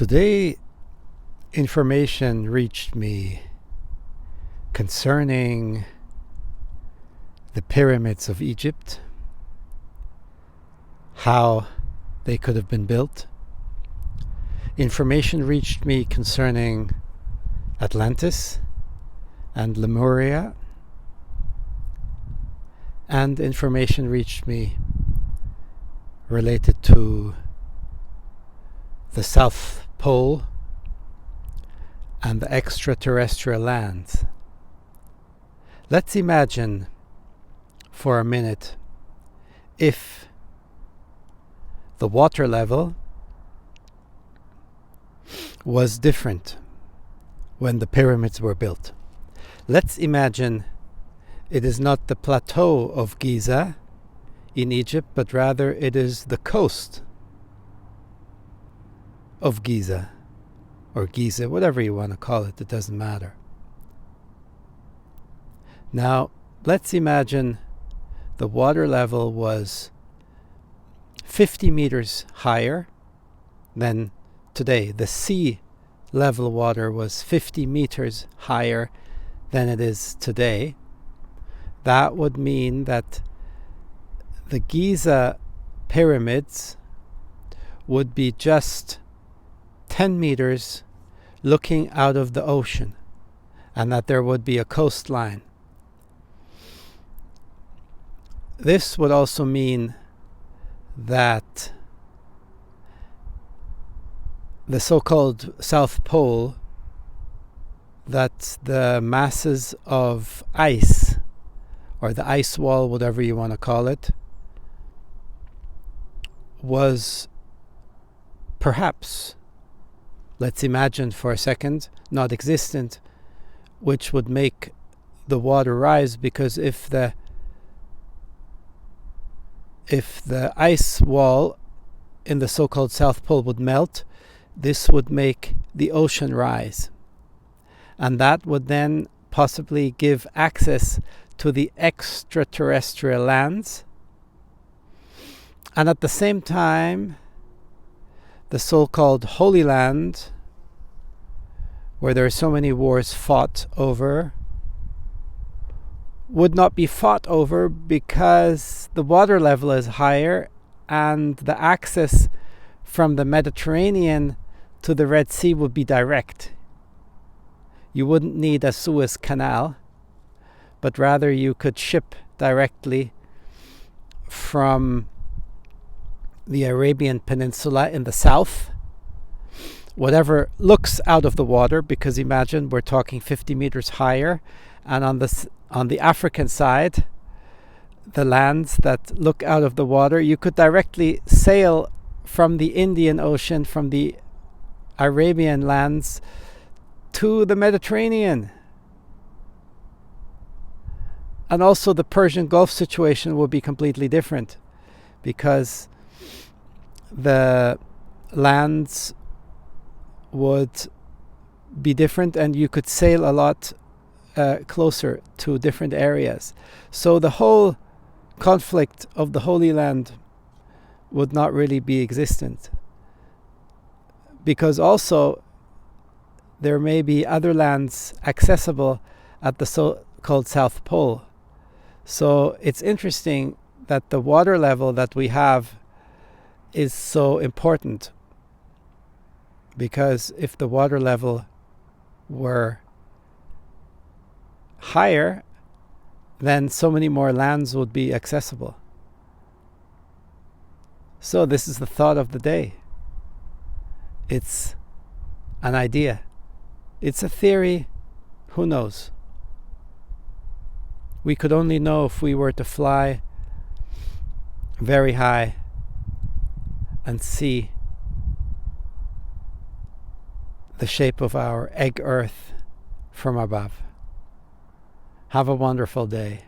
Today, information reached me concerning the pyramids of Egypt, how they could have been built. Information reached me concerning Atlantis and Lemuria, and information reached me related to the South Pole and the extraterrestrial lands. Let's imagine for a minute if the water level was different when the pyramids were built. Let's imagine it is not the plateau of Giza in Egypt, but rather it is the coast of Giza, or Giza, whatever you want to call it, it doesn't matter. Now, let's imagine the water level was 50 meters higher than today. The sea level water was 50 meters higher than it is today. That would mean that the Giza pyramids would be just 10 meters looking out of the ocean, and that there would be a coastline. This would also mean that the so-called South Pole, that the masses of ice, or the ice wall, whatever you want to call it, was perhaps, let's imagine for a second, not existent, which would make the water rise, because if the ice wall in the so-called South Pole would melt, this would make the ocean rise. And that would then possibly give access to the extraterrestrial lands. And at the same time, the so-called Holy Land, where there are so many wars fought over, would not be fought over because the water level is higher and the access from the Mediterranean to the Red Sea would be direct. You wouldn't need a Suez Canal, but rather you could ship directly from the Arabian Peninsula in the south, whatever looks out of the water, because imagine we're talking 50 meters higher, and on the African side, the lands that look out of the water, you could directly sail from the Indian Ocean, from the Arabian lands to the Mediterranean. And also the Persian Gulf situation would be completely different, because the lands would be different and you could sail a lot closer to different areas. So the whole conflict of the Holy Land would not really be existent, because also there may be other lands accessible at the so-called South Pole. So it's interesting that the water level that we have is so important, because if the water level were higher, then so many more lands would be accessible. So this is the thought of the day. It's an idea. It's a theory. Who knows? We could only know if we were to fly very high and see the shape of our egg Earth from above. Have a wonderful day.